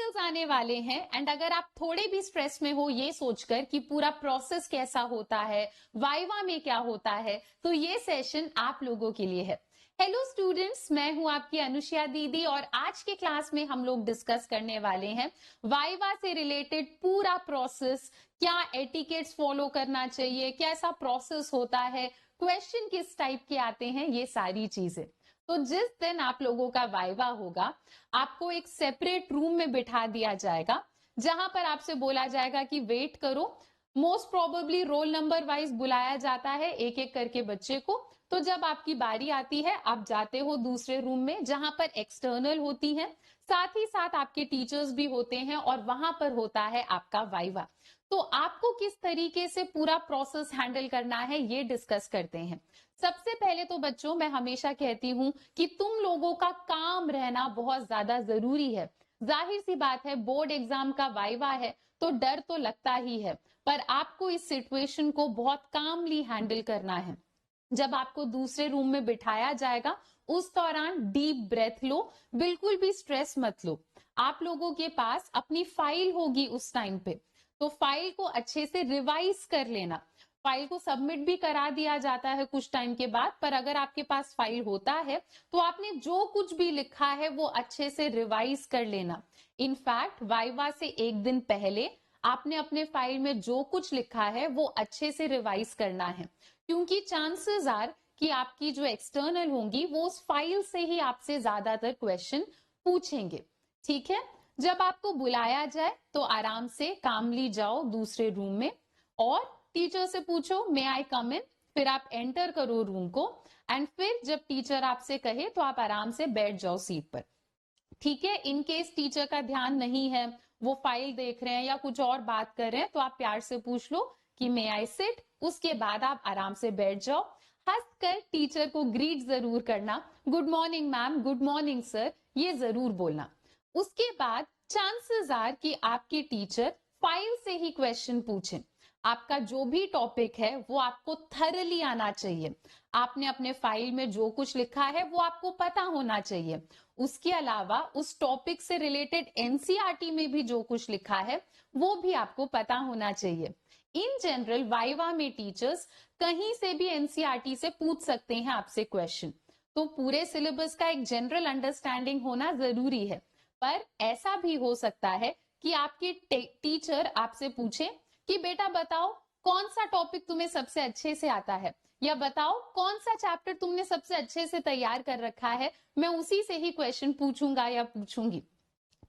Practicals आने वाले हैं एंड अगर आप थोड़े भी स्ट्रेस में हो ये सोचकर कि पूरा प्रोसेस कैसा होता है, वाइवा में क्या होता है, तो ये सेशन आप लोगों के लिए है। हेलो स्टूडेंट्स, मैं हूं आपकी अनुष्या दीदी और आज के क्लास में हम लोग डिस्कस करने वाले हैं वाइवा से रिलेटेड पूरा प्रोसेस, क्या एटिकेट्स फॉलो करना चाहिए, कैसा प्रोसेस होता है, क्वेश्चन किस टाइप के आते हैं, ये सारी चीजें। तो जिस दिन आप लोगों का वाइवा होगा, आपको एक सेपरेट रूम में बिठा दिया जाएगा जहां पर आपसे बोला जाएगा कि वेट करो। Most probably roll number wise बुलाया जाता है एक एक करके बच्चे को। तो जब आपकी बारी आती है आप जाते हो दूसरे रूम में जहां पर एक्सटर्नल होती है, साथ ही साथ आपके टीचर्स भी होते हैं और वहां पर होता है आपका वाइवा। तो आपको किस तरीके से पूरा प्रोसेस हैंडल करना है ये डिस्कस करते हैं। सबसे पहले तो बच्चों, मैं हमेशा कहती हूं कि तुम लोगों का काम रहना बहुत ज्यादा जरूरी है। जाहिर सी बात है, बोर्ड एग्जाम का वाइवा है तो डर तो लगता ही है, पर आपको इस सिचुएशन को बहुत कामली हैंडल करना है। जब आपको दूसरे रूम में बिठाया जाएगा उस दौरान डीप ब्रेथ लो, बिल्कुल भी स्ट्रेस मत लो। आप लोगों के पास अपनी फाइल होगी उस टाइम पे, तो फाइल को अच्छे से रिवाइज कर लेना। फाइल को सबमिट भी करा दिया जाता है कुछ टाइम के बाद, पर अगर आपके पास फाइल होता है तो आपने जो कुछ भी लिखा है वो अच्छे से रिवाइज कर लेना। इनफैक्ट वाइवा से एक दिन पहले आपने अपने फाइल में जो कुछ लिखा है वो अच्छे से रिवाइज करना है, क्योंकि चांसेस आर कि आपकी जो एक्सटर्नल होंगी वो उस फाइल से ही आपसे ज्यादातर क्वेश्चन पूछेंगे। ठीक है, जब आपको बुलाया जाए तो आराम से कामली जाओ दूसरे रूम में और टीचर से पूछो मे आई कम इन, फिर आप एंटर करो रूम को एंड फिर जब टीचर आपसे कहे तो आप आराम से बैठ जाओ सीट पर। ठीक है, इन केस टीचर का ध्यान नहीं है, वो फाइल देख रहे हैं या कुछ और बात कर रहे हैं, तो आप प्यार से पूछ लो कि मे आई सिट, उसके बाद आप आराम से बैठ जाओ। हंसकर टीचर को ग्रीट जरूर करना, good morning ma'am, good morning sir, ये जरूर बोलना। उसके बाद चांसेस आर कि आपके टीचर फाइल से ही क्वेश्चन पूछें। आपका जो भी टॉपिक है वो आपको थरली आना चाहिए। आपने अपने फाइल में जो कुछ लिखा है वो आपको पता होना चाहिए। उसके अलावा उस टॉपिक से रिलेटेड एनसीईआरटी में भी जो कुछ लिखा है वो भी आपको पता होना चाहिए। इन जनरल वाइवा में टीचर्स कहीं से भी एनसीईआरटी से पूछ सकते हैं आपसे क्वेश्चन, तो पूरे सिलेबस का एक जनरल अंडरस्टैंडिंग होना जरूरी है। पर ऐसा भी हो सकता है कि आपके टीचर आपसे पूछे कि बेटा बताओ कौन सा टॉपिक तुम्हें सबसे अच्छे से आता है, या बताओ कौन सा चैप्टर तुमने सबसे अच्छे से तैयार कर रखा है, मैं उसी से ही क्वेश्चन पूछूंगा या पूछूंगी।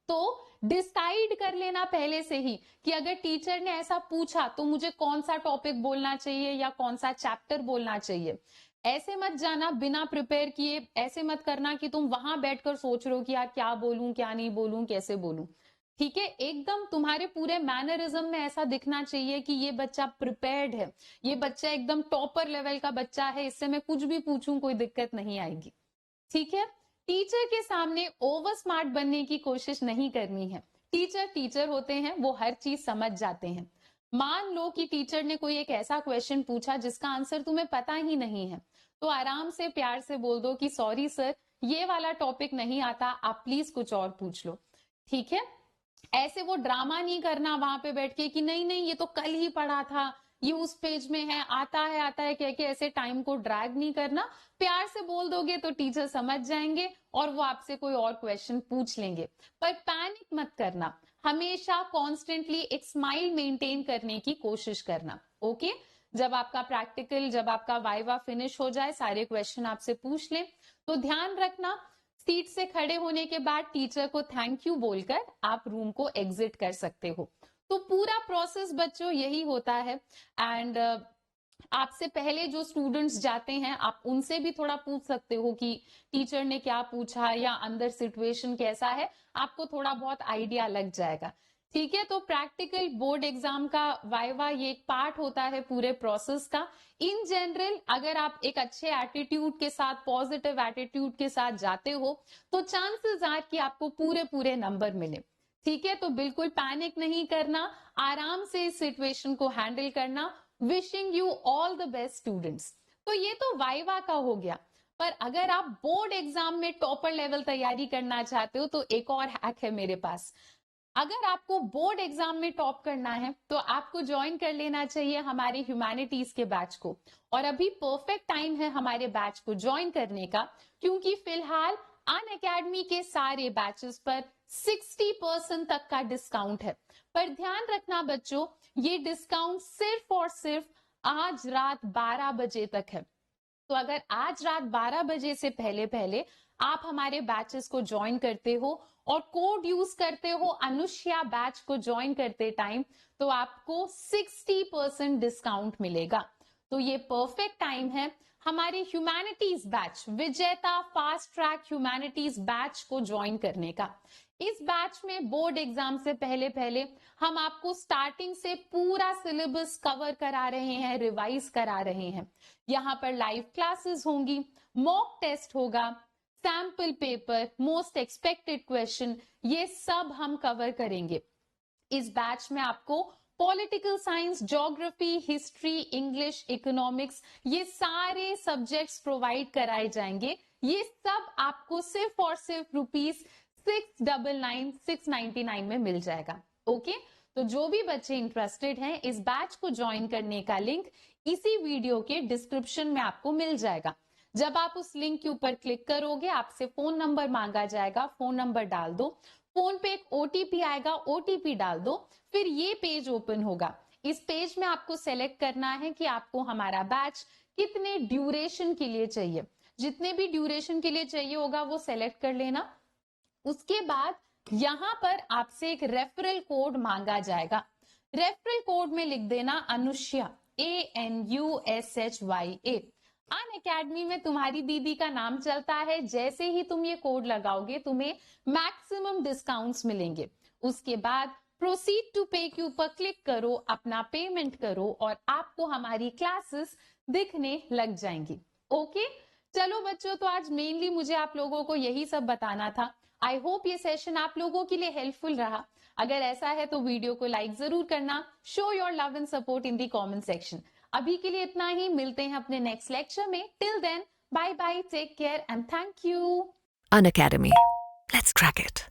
तो डिसाइड कर लेना पहले से ही कि अगर टीचर ने ऐसा पूछा तो मुझे कौन सा टॉपिक बोलना चाहिए या कौन सा चैप्टर बोलना चाहिए। ऐसे मत जाना बिना प्रिपेयर किए, ऐसे मत करना कि तुम वहां बैठकर सोच रहे हो कि यार क्या बोलूं क्या नहीं बोलूं कैसे बोलूं। ठीक है, एकदम तुम्हारे पूरे मैनरिज्म में ऐसा दिखना चाहिए कि ये बच्चा प्रिपेयर्ड है, ये बच्चा एकदम टॉपर लेवल का बच्चा है, इससे मैं कुछ भी पूछूं कोई दिक्कत नहीं आएगी। ठीक है, टीचर के सामने ओवर स्मार्ट बनने की कोशिश नहीं करनी है। टीचर टीचर होते हैं, वो हर चीज समझ जाते हैं। मान लो कि टीचर ने कोई एक ऐसा क्वेश्चन पूछा जिसका आंसर तुम्हें पता ही नहीं है, तो आराम से प्यार से बोल दो कि सॉरी सर, ये वाला टॉपिक नहीं आता, आप प्लीज कुछ और पूछ लो। ठीक है, ऐसे वो ड्रामा नहीं करना वहां पे बैठ के कि नहीं नहीं ये तो कल ही पढ़ा था, ये उस पेज में है, आता है कह के ऐसे टाइम को ड्रैग नहीं करना। प्यार से बोल दोगे तो टीचर समझ जाएंगे और वो आपसे कोई और क्वेश्चन पूछ लेंगे। पर पैनिक मत करना, हमेशा कॉन्स्टेंटली एक स्माइल मेंटेन करने की कोशिश करना। ओके, जब आपका प्रैक्टिकल, जब आपका वाइवा फिनिश हो जाए, सारे क्वेश्चन आपसे पूछ लें, तो ध्यान रखना सीट से खड़े होने के बाद टीचर को थैंक यू बोलकर आप रूम को एग्जिट कर सकते हो। तो पूरा प्रोसेस बच्चों यही होता है। एंड आपसे पहले जो स्टूडेंट्स जाते हैं आप उनसे भी थोड़ा पूछ सकते हो कि टीचर ने क्या पूछा या अंदर सिचुएशन कैसा है, आपको थोड़ा बहुत आइडिया लग जाएगा। ठीक है, तो प्रैक्टिकल बोर्ड एग्जाम का वाइवा ये एक पार्ट होता है पूरे प्रोसेस का। इन जनरल अगर आप एक अच्छे एटीट्यूड के साथ, पॉजिटिव एटीट्यूड के साथ जाते हो तो चांसेस आर कि आपको पूरे पूरे नंबर मिले। ठीक है, तो बिल्कुल पैनिक नहीं करना, आराम से इस सिचुएशन को हैंडल करना। Wishing you all the best students. तो ये तो वाइवा का हो गया, पर अगर आप बोर्ड एग्जाम में टॉपर लेवल तैयारी करना चाहते हो तो एक और हैक है मेरे पास। अगर आपको बोर्ड एग्जाम में टॉप करना है तो आपको ज्वाइन कर लेना चाहिए हमारे ह्यूमैनिटीज के बैच को। और अभी परफेक्ट टाइम है हमारे बैच को ज्वाइन करने का, क्योंकि फिलहाल अनअकैडमी के सारे बैचेस पर 60% तक का डिस्काउंट है। पर ध्यान रखना बच्चों, ये डिस्काउंट सिर्फ और सिर्फ आज रात 12 बजे तक है। तो अगर आज रात 12 बजे से पहले पहले आप हमारे बैचेस को ज्वाइन करते हो और कोड यूज करते हो अनुष्या बैच को ज्वाइन करते टाइम, तो आपको 60% डिस्काउंट मिलेगा। तो ये परफेक्ट टाइम है हमारे ह्यूमैनिटीज बैच, विजेता फास्ट ट्रैक ह्यूमैनिटीज बैच को ज्वाइन करने का। इस बैच में बोर्ड एग्जाम से पहले पहले हम आपको स्टार्टिंग से पूरा सिलेबस कवर करा रहे हैं, रिवाइज करा रहे हैं। यहाँ पर लाइव क्लासेस होंगी, मॉक टेस्ट होगा, sample paper, most expected question, ये सब हम कवर करेंगे। इस बैच में आपको political science, geography, history, English, economics, ये सारे सब्जेक्ट्स प्रोवाइड कराए जाएंगे। ये सब आपको सिर्फ और सिर्फ ₹699 में मिल जाएगा। ओके, तो जो भी बच्चे इंटरेस्टेड हैं इस बैच को ज्वाइन करने का लिंक इसी वीडियो के डिस्क्रिप्शन में आपको मिल जाएगा। जब आप उस लिंक के ऊपर क्लिक करोगे आपसे फोन नंबर मांगा जाएगा, फोन नंबर डाल दो, फोन पे एक ओटीपी आएगा, ओटीपी डाल दो, फिर ये पेज ओपन होगा। इस पेज में आपको सेलेक्ट करना है कि आपको हमारा बैच कितने ड्यूरेशन के लिए चाहिए। जितने भी ड्यूरेशन के लिए चाहिए होगा वो सेलेक्ट कर लेना। उसके बाद यहां पर आपसे एक रेफरल कोड मांगा जाएगा। रेफरल कोड में लिख देना अनुष्या, ANUSHYA। अनअकैडमी में तुम्हारी दीदी का नाम चलता है। जैसे ही तुम ये कोड लगाओगे तुम्हें मैक्सिमम डिस्काउंट्स मिलेंगे। उसके बाद प्रोसीड टू पे के ऊपर क्लिक करो, अपना पेमेंट करो और आपको हमारी क्लासेस दिखने लग जाएंगी। ओके, चलो बच्चों, तो आज मेनली मुझे आप लोगों को यही सब बताना था। आई होप ये सेशन आप लोगों के लिए हेल्पफुल रहा। अगर ऐसा है तो वीडियो को लाइक जरूर करना। Show your love and support in the comment section. अभी के लिए इतना ही, मिलते हैं अपने नेक्स्ट लेक्चर में। Till then, bye bye, take care and thank you. Unacademy. Let's crack it.